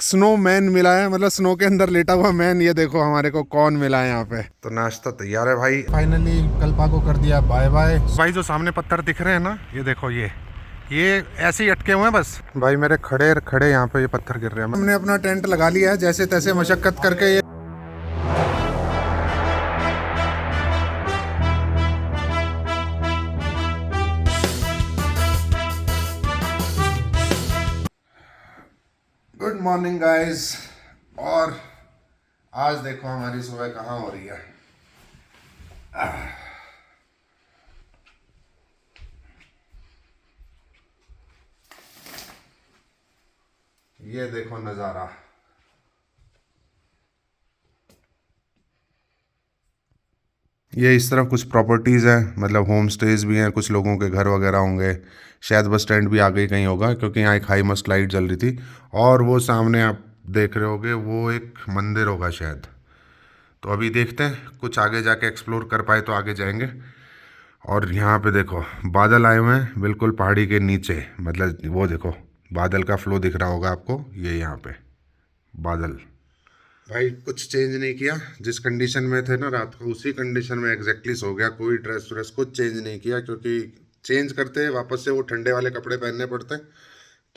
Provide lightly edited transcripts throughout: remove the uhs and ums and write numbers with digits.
Snow man मिला है, मतलब स्नो के अंदर लेटा हुआ मैन। ये देखो हमारे को कौन मिला है यहाँ पे। तो नाश्ता तैयार है भाई। फाइनली कल्पा को कर दिया बाय बाय। भाई जो सामने पत्थर दिख रहे हैं ना, ये देखो ये ऐसे ही अटके हुए हैं बस। भाई मेरे खड़े खड़े यहाँ पे ये पत्थर गिर रहे हैं। हमने अपना टेंट लगा लिया है जैसे तैसे मशक्कत करके। ये गुड मॉर्निंग गाइस। और आज देखो हमारी सुबह कहाँ हो रही है। ये देखो नज़ारा। ये इस तरफ कुछ प्रॉपर्टीज़ हैं, मतलब होम स्टेज भी हैं, कुछ लोगों के घर वगैरह होंगे। शायद बस स्टैंड भी आगे कहीं होगा, क्योंकि यहाँ एक हाई मस्ट लाइट जल रही थी। और वो सामने आप देख रहे होगे वो एक मंदिर होगा शायद। तो अभी देखते हैं, कुछ आगे जाके एक्सप्लोर कर पाए तो आगे जाएंगे। और यहाँ पे देखो बादल आए हुए हैं बिल्कुल पहाड़ी के नीचे, मतलब वो देखो बादल का फ्लो दिख रहा होगा आपको। ये यहाँ पे बादल। भाई कुछ चेंज नहीं किया, जिस कंडीशन में थे ना रात को उसी कंडीशन में एग्जैक्टली सो गया। कोई ड्रेस व्रेस कुछ चेंज नहीं किया, क्योंकि चेंज करते वापस से वो ठंडे वाले कपड़े पहनने पड़ते।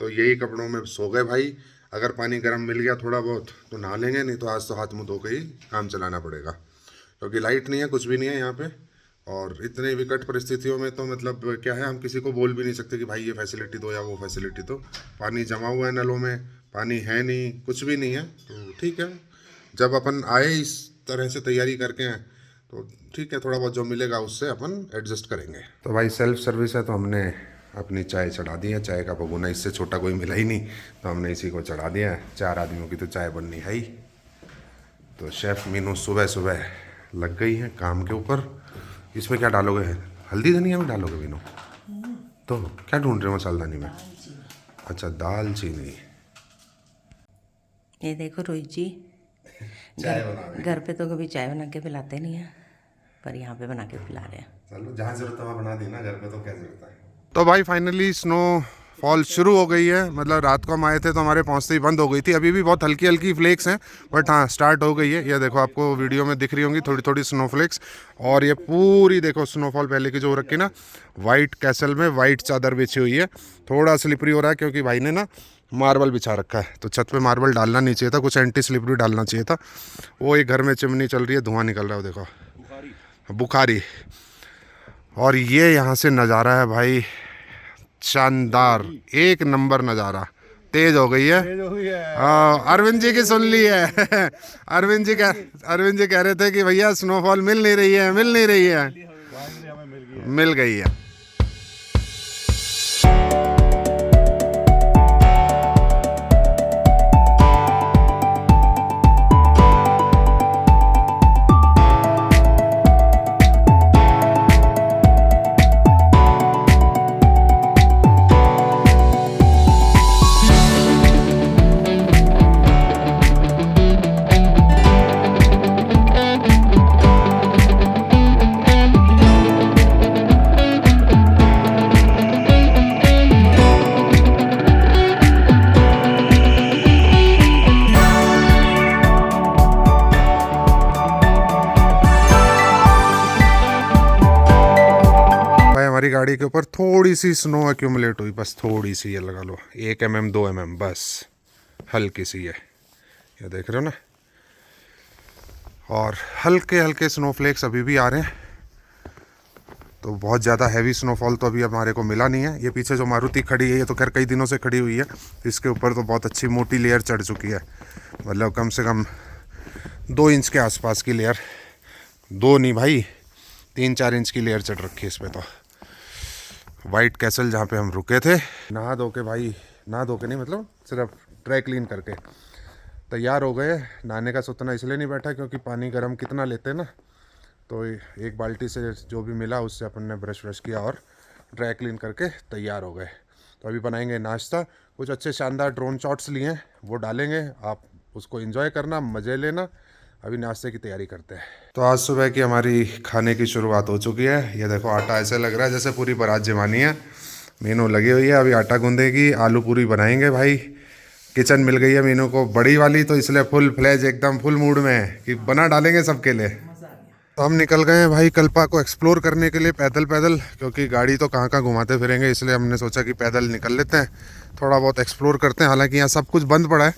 तो यही कपड़ों में सो गए भाई। अगर पानी गर्म मिल गया थोड़ा बहुत तो नहा लेंगे, नहीं तो आज तो हाथ मुँह धो के ही काम चलाना पड़ेगा, क्योंकि लाइट नहीं है, कुछ भी नहीं है यहाँ पे। और इतने विकट परिस्थितियों में तो मतलब क्या है, हम किसी को बोल भी नहीं सकते कि भाई ये फैसिलिटी दो या वो फैसिलिटी दो। पानी जमा हुआ है नलों में, पानी है नहीं, कुछ भी नहीं है। तो ठीक है, जब अपन आए इस तरह से तैयारी करके हैं तो ठीक है, थोड़ा बहुत जो मिलेगा उससे अपन एडजस्ट करेंगे। तो भाई सेल्फ सर्विस है, तो हमने अपनी चाय चढ़ा दी है। चाय का भगोना इससे छोटा कोई मिला ही नहीं, तो हमने इसी को चढ़ा दिया है। 4 आदमियों की तो चाय बननी है ही। तो शेफ़ मीनू सुबह सुबह लग गई है काम के ऊपर। इसमें क्या डालोगे? हल्दी धनिया में डालोगे मीनू? तो क्या ढूंढ रहे हो मसालदानी में? अच्छा दाल चीनी। ये देखो रोहित जी, चाय बना घर पे तो कभी चाय बना के पिलाते नहीं है, पर यहाँ पे बना के पिला रहे हैं। चलो जहाँ जरूरत है वहाँ बना दी ना, घर पे तो क्या जरूरत है। तो भाई फाइनली स्नो फॉल शुरू हो गई है। मतलब रात को हम आए थे तो हमारे पहुँचते ही बंद हो गई थी। अभी भी बहुत हल्की हल्की फ्लेक्स हैं, बट हाँ स्टार्ट हो गई है। ये देखो आपको वीडियो में दिख रही होंगी थोड़ी थोड़ी स्नो फ्लेक्स। और ये पूरी देखो स्नोफॉल पहले की जो हो रखी ना, वाइट कैसल में वाइट चादर बिछी हुई है। थोड़ा स्लिपरी हो रहा है क्योंकि भाई ने ना मार्बल बिछा रखा है, तो छत पे मार्बल डालना नहीं चाहिए था, कुछ एंटी स्लिपरी डालना चाहिए था। वो एक घर में चिमनी चल रही है, धुआं निकल रहा है, वो देखो बुखारी। और ये यहाँ से नज़ारा है भाई शानदार, एक नंबर नज़ारा। तेज हो गई है। अरविंद जी की सुन ली है। अरविंद जी कह रहे थे कि भैया स्नोफॉल मिल नहीं रही है, मिल नहीं रही है। मिल गई है। हमारी गाड़ी के ऊपर थोड़ी सी स्नो एक्यूमुलेट हुई, बस थोड़ी सी, ये लगा लो 1 mm 2 mm, बस हल्की सी है। ये देख रहे हो ना। और हल्के हल्के स्नोफ्लेक्स अभी भी आ रहे हैं। तो बहुत ज़्यादा हैवी स्नोफॉल तो अभी हमारे को मिला नहीं है। ये पीछे जो मारुति खड़ी है, ये तो खैर कई दिनों से खड़ी हुई है, इसके ऊपर तो बहुत अच्छी मोटी लेयर चढ़ चुकी है। मतलब कम से कम 2 इंच के आसपास की लेयर, 2 नहीं भाई 3-4 इंच की लेयर चढ़ रखी है इस पर। तो वाइट कैसल जहाँ पे हम रुके थे, नहा धो के भाई, नहा धो के नहीं मतलब सिर्फ ड्राई क्लीन करके तैयार हो गए। नहाने का सोचना इसलिए नहीं बैठा क्योंकि पानी गर्म कितना लेते हैं ना, तो एक बाल्टी से जो भी मिला उससे अपन ने ब्रश व्रश किया और ड्राई क्लीन करके तैयार हो गए। तो अभी बनाएंगे नाश्ता। कुछ अच्छे शानदार ड्रोन शॉट्स लिए हैं, वो डालेंगे, आप उसको एंजॉय करना, मज़े लेना। अभी नाश्ते की तैयारी करते हैं। तो आज सुबह की हमारी खाने की शुरुआत हो चुकी है। ये देखो आटा ऐसे लग रहा है जैसे पूरी बारात जमानी है। मीनू लगी हुई है, अभी आटा गूंदेगी, आलू पूरी बनाएंगे भाई। किचन मिल गई है मीनू को बड़ी वाली, तो इसलिए फुल फ्लेज एकदम फुल मूड में है कि बना डालेंगे सबके लिए। तो हम निकल गए हैं भाई कल्पा को एक्सप्लोर करने के लिए पैदल पैदल, क्योंकि गाड़ी तो कहाँ कहाँ घुमाते फिरेंगे, इसलिए हमने सोचा कि पैदल निकल लेते हैं, थोड़ा बहुत एक्सप्लोर करते हैं। हालांकि यहाँ सब कुछ बंद पड़ा है,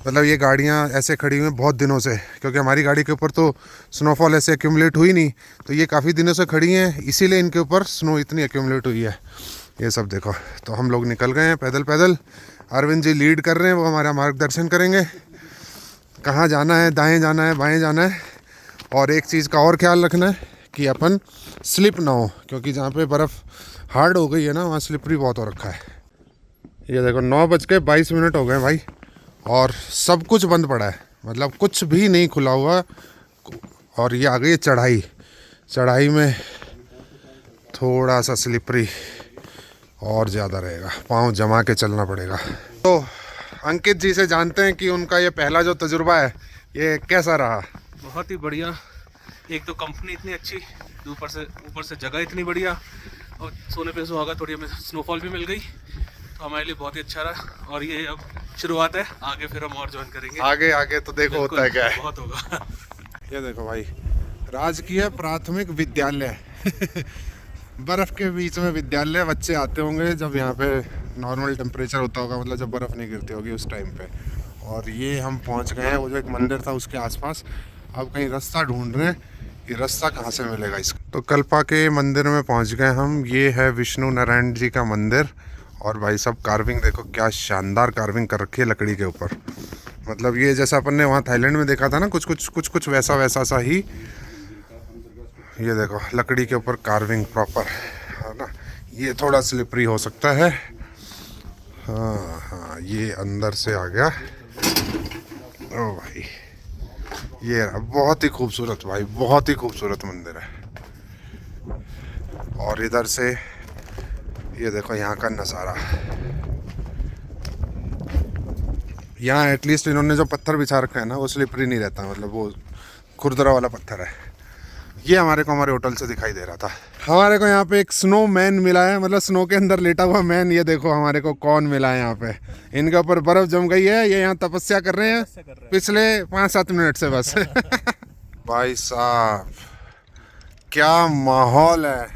मतलब ये गाड़ियाँ ऐसे खड़ी हुई हैं बहुत दिनों से, क्योंकि हमारी गाड़ी के ऊपर तो स्नोफॉल ऐसे एक्यूमुलेट हुई नहीं, तो ये काफ़ी दिनों से खड़ी हैं, इसीलिए इनके ऊपर स्नो इतनी एक्यूमुलेट हुई है। ये सब देखो। तो हम लोग निकल गए हैं पैदल पैदल, अरविंद जी लीड कर रहे हैं, वो हमारा मार्गदर्शन करेंगे कहाँ जाना है, दाएँ जाना है बाएँ जाना है। और एक चीज़ का और ख्याल रखना है कि अपन स्लिप ना हो, क्योंकि जहाँ पे बर्फ़ हार्ड हो गई है ना वहाँ स्लिपरी बहुत हो रखा है। ये देखो 9:22 हो गए भाई, और सब कुछ बंद पड़ा है, मतलब कुछ भी नहीं खुला हुआ। और ये आ गई चढ़ाई, चढ़ाई में थोड़ा सा स्लिपरी और ज़्यादा रहेगा, पाँव जमा के चलना पड़ेगा। तो अंकित जी से जानते हैं कि उनका ये पहला जो तजुर्बा है ये कैसा रहा। बहुत ही बढ़िया। एक तो कंपनी इतनी अच्छी, ऊपर से जगह इतनी बढ़िया, और सोने पे सुहागा, थोड़ी हमें स्नोफॉल भी मिल गई, तो हमारे लिए बहुत ही अच्छा रहा। और ये अब शुरुआत है, आगे फिर हम और ज्वाइन करेंगे। आगे आगे तो देखो होता है क्या है, बहुत होगा। ये देखो भाई, राजकीय प्राथमिक विद्यालय बर्फ़ के बीच में विद्यालय। बच्चे आते होंगे जब यहाँ पे नॉर्मल टेम्परेचर होता होगा, मतलब जब बर्फ़ नहीं गिरती होगी उस टाइम पे। और ये हम पहुँच गए हैं, वो जो एक मंदिर था उसके आसपास। अब कहीं रास्ता ढूंढ रहे हैं, ये रास्ता कहाँ से मिलेगा इसका। तो कल्पा के मंदिर में पहुँच गए हम। ये है विष्णु नारायण जी का मंदिर। और भाई सब कार्विंग देखो, क्या शानदार कार्विंग कर रखी है लकड़ी के ऊपर। मतलब ये जैसा अपन ने वहाँ थाईलैंड में देखा था ना, कुछ वैसा सा ही। ये देखो लकड़ी के ऊपर कार्विंग प्रॉपर है ना। ये थोड़ा स्लिपरी हो सकता है। हाँ, ये अंदर से आ गया। ओ भाई, ये बहुत ही खूबसूरत भाई, बहुत ही खूबसूरत मंदिर है। और इधर से ये देखो यहाँ का नज़ारा। यहाँ एटलीस्ट इन्होंने जो पत्थर बिछा रखा है ना वो स्लिपरी नहीं रहता, मतलब वो खुरदरा वाला पत्थर है। ये हमारे को हमारे होटल से दिखाई दे रहा था। हमारे को यहाँ पे एक स्नो मैन मिला है, मतलब स्नो के अंदर लेटा हुआ मैन। ये देखो हमारे को कौन मिला है यहाँ पे, इनके ऊपर बर्फ जम गई है, ये यहाँ तपस्या कर रहे हैं पिछले 5-7 मिनट से बस। भाई साहब क्या माहौल है,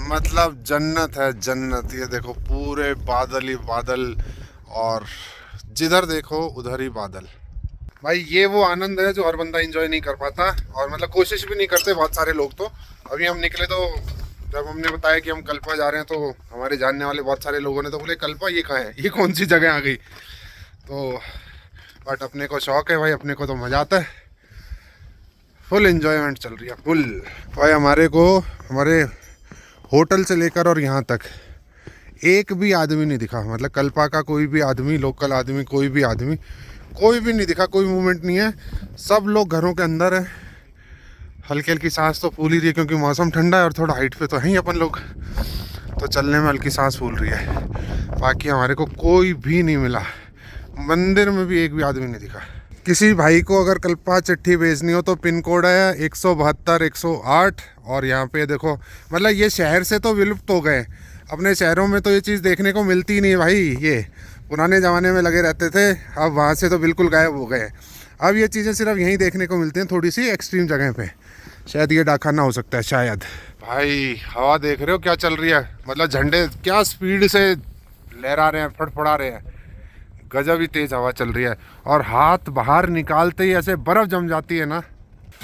मतलब जन्नत है जन्नत। ये देखो पूरे बादल ही बादल, और जिधर देखो उधर ही बादल। भाई ये वो आनंद है जो हर बंदा एंजॉय नहीं कर पाता, और मतलब कोशिश भी नहीं करते बहुत सारे लोग। तो अभी हम निकले, तो जब हमने बताया कि हम कल्पा जा रहे हैं, तो हमारे जानने वाले बहुत सारे लोगों ने तो बोले कल्पा ये कहाँ है, ये कौन सी जगह आ गई। तो बट अपने को शौक है भाई, अपने को तो मज़ा आता है, फुल एंजॉयमेंट चल रही है फुल। भाई हमारे को हमारे होटल से लेकर और यहाँ तक एक भी आदमी नहीं दिखा, मतलब कल्पा का कोई भी आदमी, लोकल आदमी, कोई भी नहीं दिखा, कोई मूवमेंट नहीं है। सब लोग घरों के अंदर है। हल्की हल्की सांस तो फूल ही रही है, क्योंकि मौसम ठंडा है और थोड़ा हाइट पे तो हैं ही अपन लोग, तो चलने में हल्की सांस फूल रही है। बाकी हमारे को कोई भी नहीं मिला, मंदिर में भी एक भी आदमी नहीं दिखा। किसी भाई को अगर कल्पा चिट्ठी भेजनी हो तो पिन कोड है 172-108। और यहाँ पे देखो, मतलब ये शहर से तो विलुप्त हो गए, अपने शहरों में तो ये चीज़ देखने को मिलती ही नहीं भाई। ये पुराने ज़माने में लगे रहते थे, अब वहाँ से तो बिल्कुल गायब हो गए। अब ये चीज़ें सिर्फ यहीं देखने को मिलती हैं, थोड़ी सी एक्सट्रीम जगह पे। शायद ये डाकखाना हो सकता है शायद। भाई हवा देख रहे हो क्या चल रही है, मतलब झंडे क्या स्पीड से लहरा रहे हैं, फड़फड़ा रहे हैं, गजब ही तेज़ हवा चल रही है। और हाथ बाहर निकालते ही ऐसे बर्फ़ जम जाती है ना।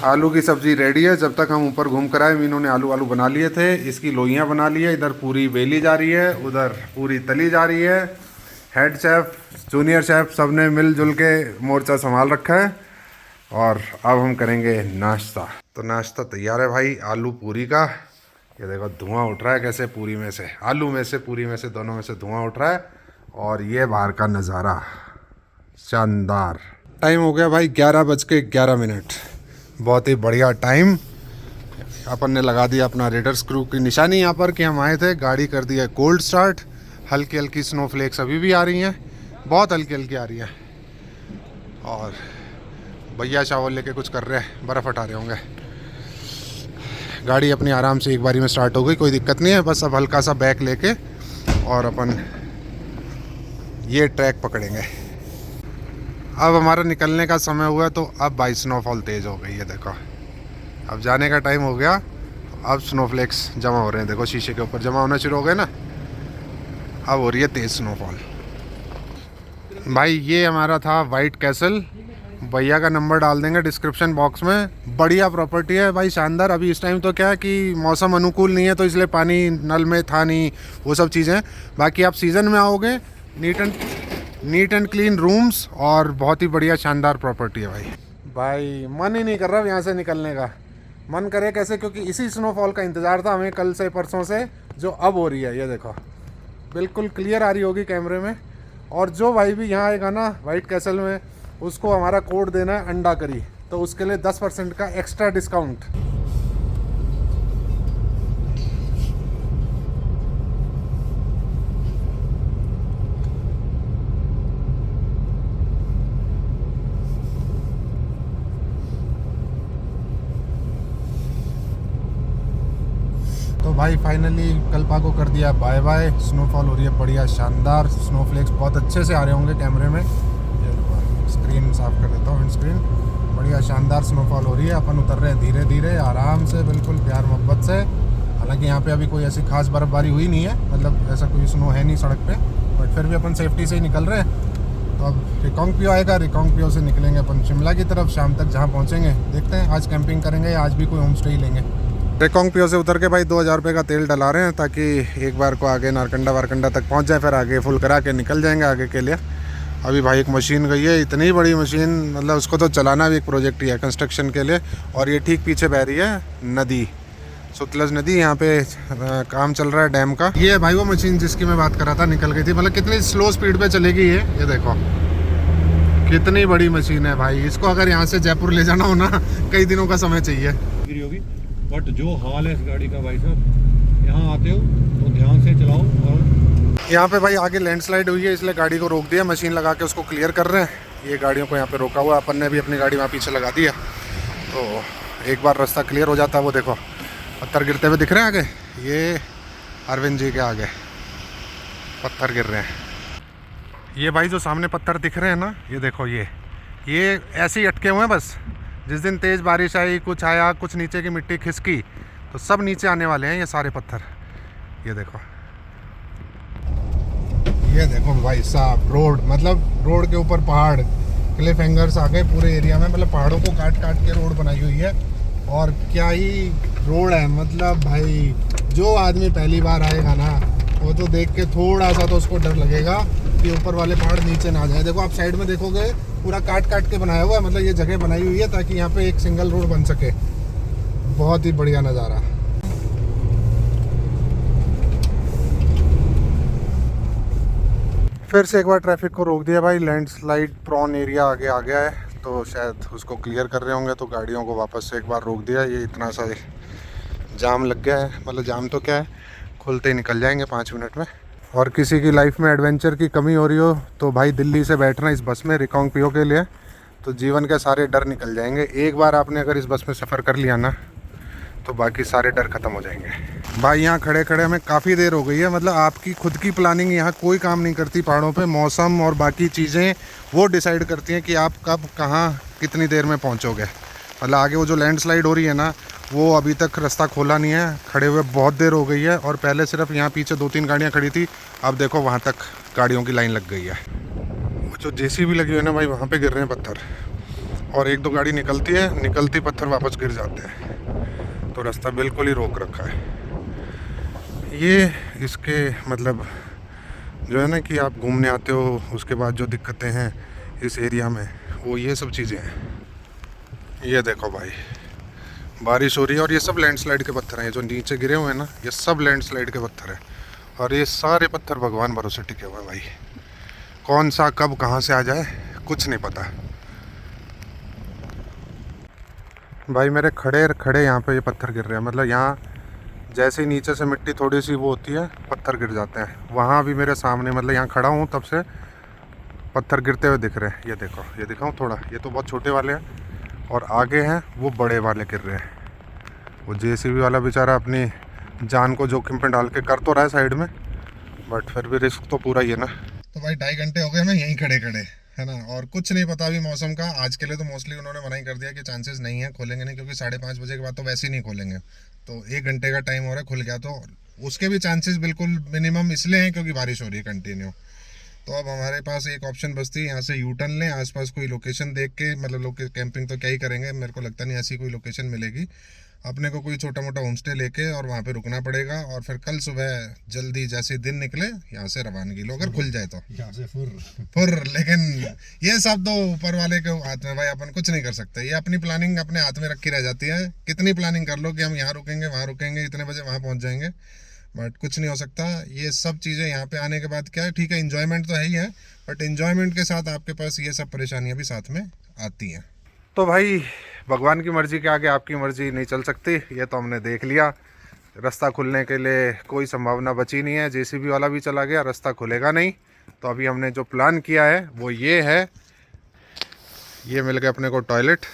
आलू की सब्ज़ी रेडी है। जब तक हम ऊपर घूम कर आए, मीनू ने आलू बना लिए थे, इसकी लोइयाँ बना ली है। इधर पूरी बेली जा रही है, उधर पूरी तली जा रही है। हेड शेफ़, जूनियर शेफ़ सब ने मिलजुल के मोर्चा संभाल रखा है। और अब हम करेंगे नाश्ता। तो नाश्ता तैयार है भाई, आलू पूरी का। ये देखो धुआं उठ रहा है कैसे, पूरी में से, आलू में से, पूरी में से, दोनों में से धुआं उठ रहा है। और ये बाहर का नज़ारा शानदार। टाइम हो गया भाई 11:11। बहुत ही बढ़िया टाइम। अपन ने लगा दिया अपना रेडर स्क्रू की निशानी यहाँ पर कि हम आए थे। गाड़ी कर दिया कोल्ड स्टार्ट। हल्की हल्की स्नोफ्लेक्स अभी भी आ रही हैं, बहुत हल्की हल्की आ रही हैं। और भैया शावर लेके कुछ कर रहे हैं, बर्फ़ हटा रहे होंगे। गाड़ी अपनी आराम से एक बारी में स्टार्ट हो गई, कोई दिक्कत नहीं है। बस अब हल्का सा बैक लेके और अपन ये ट्रैक पकड़ेंगे। अब हमारा निकलने का समय हुआ तो अब भाई स्नोफॉल तेज़ हो गई है। देखो अब जाने का टाइम हो गया। अब स्नोफ्लेक्स जमा हो रहे हैं, देखो शीशे के ऊपर जमा होना शुरू हो गए ना। अब हो रही है तेज़ स्नोफॉल। भाई ये हमारा था वाइट कैसल। भैया का नंबर डाल देंगे डिस्क्रिप्शन बॉक्स में। बढ़िया प्रॉपर्टी है भाई, शानदार। अभी इस टाइम तो क्या है कि मौसम अनुकूल नहीं है तो इसलिए पानी नल में था नहीं, वो सब चीज़ें। बाकी आप सीज़न में आओगे, नीट एंड क्लीन रूम्स और बहुत ही बढ़िया शानदार प्रॉपर्टी है भाई। भाई मन ही नहीं कर रहा यहाँ से निकलने का। मन करे कैसे, क्योंकि इसी स्नोफॉल का इंतज़ार था हमें कल से परसों से, जो अब हो रही है। ये देखो बिल्कुल क्लियर आ रही होगी कैमरे में। और जो भाई भी यहाँ आएगा ना वाइट कैसल में, उसको हमारा कोड देना है अंडा करी, तो उसके लिए 10% का एक्स्ट्रा डिस्काउंट। तो भाई फाइनली कल्पा को कर दिया बाय बाय। स्नोफॉल हो रही है बढ़िया शानदार। स्नोफ्लेक्स बहुत अच्छे से आ रहे होंगे कैमरे में। ये स्क्रीन साफ कर देता हूँ, विंड स्क्रीन। बढ़िया शानदार स्नोफॉल हो रही है। अपन उतर रहे हैं धीरे धीरे आराम से, बिल्कुल प्यार मोहब्बत से। हालांकि यहाँ पे अभी कोई ऐसी खास बर्फबारी हुई नहीं है, मतलब ऐसा कोई स्नो है नहीं सड़क पे, बट फिर भी अपन सेफ्टी से ही निकल रहे हैं। तो अब रिकांगपियो आएगा, रिकांगपियो से निकलेंगे अपन शिमला की तरफ। शाम तक जहाँ पहुँचेंगे देखते हैं, आज कैंपिंग करेंगे या आज भी कोई होम स्टे ही लेंगे। रिकांगपियो से उतर के भाई 2000 रुपये का तेल डला रहे हैं, ताकि एक बार को आगे नारकंडा वारकंडा तक पहुंच जाए, फिर आगे फुल करा के निकल जाएंगे आगे के लिए। अभी भाई एक मशीन गई है, इतनी बड़ी मशीन, मतलब उसको तो चलाना भी एक प्रोजेक्ट ही है कंस्ट्रक्शन के लिए। और ये ठीक पीछे बह रही है नदी, सुतलज नदी। यहाँ पे काम चल रहा है डैम का। ये है भाई वो मशीन जिसकी मैं बात कर रहा था, निकल गई थी। मतलब कितनी स्लो स्पीड पे चलेगी ये देखो कितनी बड़ी मशीन है भाई। इसको अगर यहाँ से जयपुर ले जाना हो ना, कई दिनों का समय चाहिए। बट जो हाल है इस गाड़ी का भाई साहब, यहाँ आते हो तो ध्यान से चलाओ। और यहाँ पे भाई आगे लैंडस्लाइड हुई है, इसलिए गाड़ी को रोक दिया। मशीन लगा के उसको क्लियर कर रहे हैं। ये गाड़ियों को यहाँ पे रोका हुआ, अपन ने भी अपनी गाड़ी वहाँ पीछे लगा दी है। तो एक बार रास्ता क्लियर हो जाता है। वो देखो पत्थर गिरते हुए दिख रहे हैं आगे, ये अरविंद जी के आगे पत्थर गिर रहे हैं। ये भाई जो सामने पत्थर दिख रहे हैं ना, ये देखो ये ऐसे ही अटके हुए हैं बस। जिस दिन तेज़ बारिश आई, कुछ आया, कुछ नीचे की मिट्टी खिसकी, तो सब नीचे आने वाले हैं ये सारे पत्थर। ये देखो भाई साहब रोड, मतलब रोड के ऊपर पहाड़, क्लिफ हैंगर्स आ गए पूरे एरिया में। मतलब पहाड़ों को काट काट के रोड बनाई हुई है। और क्या ही रोड है, मतलब भाई जो आदमी पहली बार आएगा ना, वो तो देख के थोड़ा सा तो उसको डर लगेगा कि ऊपर वाले पहाड़ नीचे ना जाए। देखो आप साइड में देखोगे पूरा काट काट के बनाया हुआ है। मतलब ये जगह बनाई हुई है ताकि यहाँ पे एक सिंगल रोड बन सके। बहुत ही बढ़िया नज़ारा। फिर से एक बार ट्रैफिक को रोक दिया भाई। लैंडस्लाइड प्रॉन एरिया आगे आ गया है, तो शायद उसको क्लियर कर रहे होंगे, तो गाड़ियों को वापस से एक बार रोक दिया। ये इतना सा जाम लग गया है, मतलब जाम तो क्या है, खुलते ही निकल जाएंगे 5 मिनट में। और किसी की लाइफ में एडवेंचर की कमी हो रही हो तो भाई दिल्ली से बैठना इस बस में रिकांगपियो के लिए, तो जीवन के सारे डर निकल जाएंगे। एक बार आपने अगर इस बस में सफ़र कर लिया ना, तो बाकी सारे डर ख़त्म हो जाएंगे। भाई यहाँ खड़े खड़े हमें काफ़ी देर हो गई है। मतलब आपकी खुद की प्लानिंग यहाँ कोई काम नहीं करती पहाड़ों पे। मौसम और बाकी चीज़ें वो डिसाइड करती हैं कि आप कब कहाँ कितनी देर में पहुँचोगे। मतलब आगे वो जो लैंडस्लाइड हो रही है ना, वो अभी तक रास्ता खोला नहीं है। खड़े हुए बहुत देर हो गई है। और पहले सिर्फ यहाँ पीछे 2-3 गाड़ियाँ खड़ी थी, अब देखो वहाँ तक गाड़ियों की लाइन लग गई है। वो जो जेसीबी लगी हुई है ना भाई, वहाँ पे गिर रहे हैं पत्थर। और 1-2 गाड़ी निकलती है, निकलती पत्थर वापस गिर जाते हैं। तो रास्ता बिल्कुल ही रोक रखा है। ये इसके मतलब जो है ना कि आप घूमने आते हो, उसके बाद जो दिक्कतें हैं इस एरिया में, वो ये सब चीज़ें हैं। ये देखो भाई बारिश हो रही है और ये सब लैंडस्लाइड के पत्थर हैं। जो नीचे गिरे हुए हैं ना, ये सब लैंडस्लाइड के पत्थर हैं। और ये सारे पत्थर भगवान भरोसे टिके हुए हैं भाई। कौन सा कब कहाँ से आ जाए कुछ नहीं पता भाई। मेरे खड़े खड़े यहाँ पे ये पत्थर गिर रहे हैं। मतलब यहाँ जैसे ही नीचे से मिट्टी थोड़ी सी वो होती है, पत्थर गिर जाते हैं। वहाँ भी मेरे सामने, मतलब यहाँ खड़ा हूँ तब से पत्थर गिरते हुए दिख रहे हैं। ये देखो, ये दिखाऊँ थोड़ा, ये तो बहुत छोटे वाले हैं और आगे हैं वो बड़े वाले गिर रहे हैं। वो जेसीबी वाला बेचारा अपनी जान को जोखिम पे डाल के कर तो रहा है साइड में, बट फिर भी रिस्क तो पूरा ही है ना। तो भाई 2.5 घंटे हो गए हमें यहीं खड़े खड़े। है ना। और कुछ नहीं पता अभी मौसम का, आज के लिए तो मोस्टली उन्होंने मना ही कर दिया कि चांसेस नहीं है, खोलेंगे नहीं, क्योंकि 5:30 बजे के बाद तो वैसे ही नहीं खोलेंगे। तो 1 घंटे का टाइम हो रहा है, खुल गया तो उसके भी चांसेस बिल्कुल मिनिमम इसलिए हैं क्योंकि बारिश हो रही है कंटिन्यू। तो अब हमारे पास एक ऑप्शन बचती है, यहाँ से यू टर्न लें, आसपास कोई लोकेशन देख के, मतलब लोग कैंपिंग तो क्या ही करेंगे, मेरे को लगता नहीं ऐसी कोई लोकेशन मिलेगी। अपने को कोई छोटा मोटा होम स्टे लेके और वहाँ पे रुकना पड़ेगा, और फिर कल सुबह जल्दी जैसे दिन निकले यहाँ से रवानगी लो, अगर खुल जाए तो यहाँ से फुर। लेकिन ये सब तो ऊपर वाले के हाथ में भाई, अपन कुछ नहीं कर सकते। ये अपनी प्लानिंग अपने हाथ में रखी रह जाती है। कितनी प्लानिंग कर लो कि हम यहाँ रुकेंगे, वहाँ रुकेंगे, इतने बजे वहाँ पहुँच जाएंगे, बट कुछ नहीं हो सकता। ये सब चीज़ें यहाँ पे आने के बाद क्या है, ठीक है इन्जॉयमेंट तो है ही है, बट इन्जॉयमेंट के साथ आपके पास ये सब परेशानियाँ भी साथ में आती हैं। तो भाई भगवान की मर्जी के आगे आपकी मर्जी नहीं चल सकती, ये तो हमने देख लिया। रास्ता खुलने के लिए कोई संभावना बची नहीं है, जेसीबी वाला भी चला गया, रास्ता खुलेगा नहीं। तो अभी हमने जो प्लान किया है वो ये है, ये मिल गया अपने को टॉयलेट,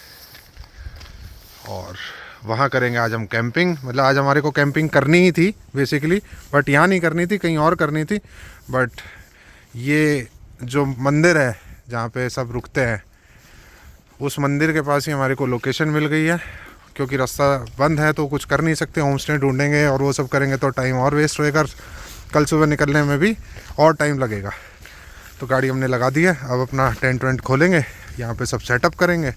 और वहाँ करेंगे आज हम कैंपिंग। मतलब आज हमारे को कैंपिंग करनी ही थी बेसिकली, बट यहाँ नहीं करनी थी, कहीं और करनी थी। बट ये जो मंदिर है जहाँ पे सब रुकते हैं, उस मंदिर के पास ही हमारे को लोकेशन मिल गई है। क्योंकि रास्ता बंद है तो कुछ कर नहीं सकते, होम स्टे ढूंढेंगे और वो सब करेंगे तो टाइम और वेस्ट होएगा, कल सुबह निकलने में भी और टाइम लगेगा। तो गाड़ी हमने लगा दी है, अब अपना टेंट वेंट खोलेंगे, यहाँ पे सब सेटअप करेंगे।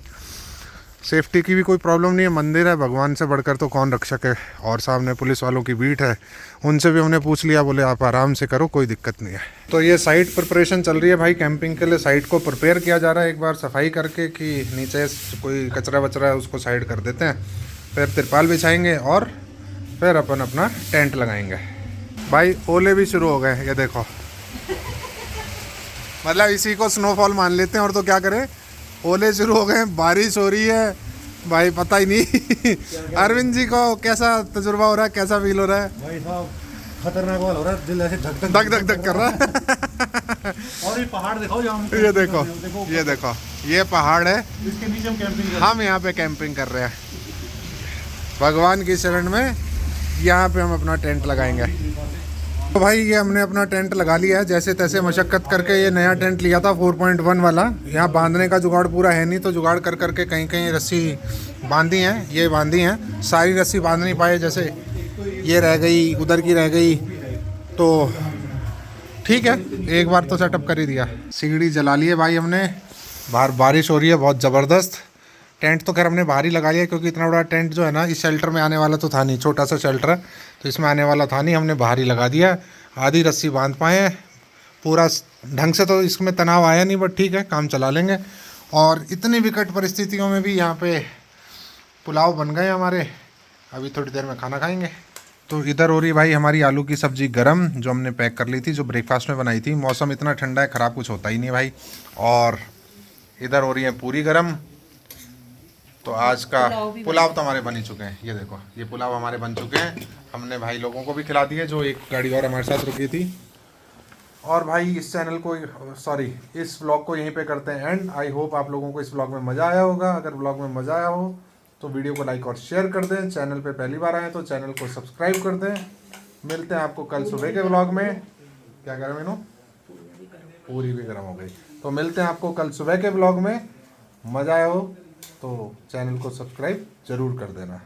सेफ्टी की भी कोई प्रॉब्लम नहीं है, मंदिर है, भगवान से बढ़कर तो कौन रक्षक है। और सामने पुलिस वालों की बीट है, उनसे भी हमने पूछ लिया, बोले आप आराम से करो, कोई दिक्कत नहीं है। तो ये साइट प्रिपरेशन चल रही है भाई, कैंपिंग के लिए साइट को प्रिपेयर किया जा रहा है, एक बार सफाई करके कि नीचे कोई कचरा वचरा है उसको साइड कर देते हैं, फिर तिरपाल बिछाएंगे और फिर अपन अपना टेंट लगाएंगे। भाई ओले भी शुरू हो गए, ये देखो, मतलब इसी को स्नोफॉल मान लेते हैं, और तो क्या करें, ओले शुरू हो गए, बारिश हो रही है भाई, पता ही नहीं। अरविंद जी को कैसा तजुर्बा हो रहा है, कैसा फील हो रहा है? भाई साहब खतरनाक वाला हो रहा है, दिल ऐसे धक धक कर रहा है। और ये पहाड़ दिखाओ जहाँ ये देखो, ये देखो, ये पहाड़ है, इसके नीचे हम कैंपिंग कर हम यहाँ पे कैंपिंग कर रहे हैं भगवान की शरण में। यहाँ पे हम अपना टेंट लगाएंगे। तो भाई ये हमने अपना टेंट लगा लिया है, जैसे तैसे मशक्कत करके ये नया टेंट लिया था 4.1 वाला। यहाँ बांधने का जुगाड़ पूरा है नहीं, तो जुगाड़ कर करके कहीं कहीं रस्सी बांधी हैं, ये बांधी हैं, सारी रस्सी बांध नहीं पाए, जैसे ये रह गई, उधर की रह गई, तो ठीक है एक बार तो सेटअप कर ही दिया। सीढ़ी जला ली है भाई हमने, बाहर बारिश हो रही है बहुत ज़बरदस्त। टेंट तो खैर हमने बाहर ही लगा लिया, क्योंकि इतना बड़ा टेंट जो है ना इस शेल्टर में आने वाला तो था नहीं, छोटा सा शेल्टर है तो इसमें आने वाला था नहीं, हमने बाहर ही लगा दिया। आधी रस्सी बांध पाए हैं, पूरा ढंग से तो इसमें तनाव आया नहीं, बट ठीक है काम चला लेंगे। और इतनी विकट परिस्थितियों में भी यहाँ पे पुलाव बन गए हमारे, अभी थोड़ी देर में खाना खाएंगे। तो इधर हो रही भाई हमारी आलू की सब्ज़ी गरम, जो हमने पैक कर ली थी, जो ब्रेकफास्ट में बनाई थी। मौसम इतना ठंडा है, ख़राब कुछ होता ही नहीं भाई। और इधर हो रही है पूरी गरम। तो आज का पुलाव तो हमारे बन ही चुके हैं, ये देखो, ये पुलाव हमारे बन चुके हैं। हमने भाई लोगों को भी खिला दिए, जो एक गाड़ी और हमारे साथ रुकी थी। और भाई इस चैनल को, सॉरी, इस व्लॉग को यहीं पे करते हैं एंड। आई होप आप लोगों को इस व्लॉग में मज़ा आया होगा। अगर व्लॉग में मज़ा आया हो तो वीडियो को लाइक और शेयर कर दें। चैनल पे पहली बार आए तो चैनल को सब्सक्राइब कर दें। मिलते हैं आपको कल सुबह के व्लॉग में। क्या कह रहे हैं, पूरी भी गर्म हो गई। तो मिलते हैं आपको कल सुबह के व्लॉग में। मज़ा आया हो तो चैनल को सब्सक्राइब ज़रूर कर देना।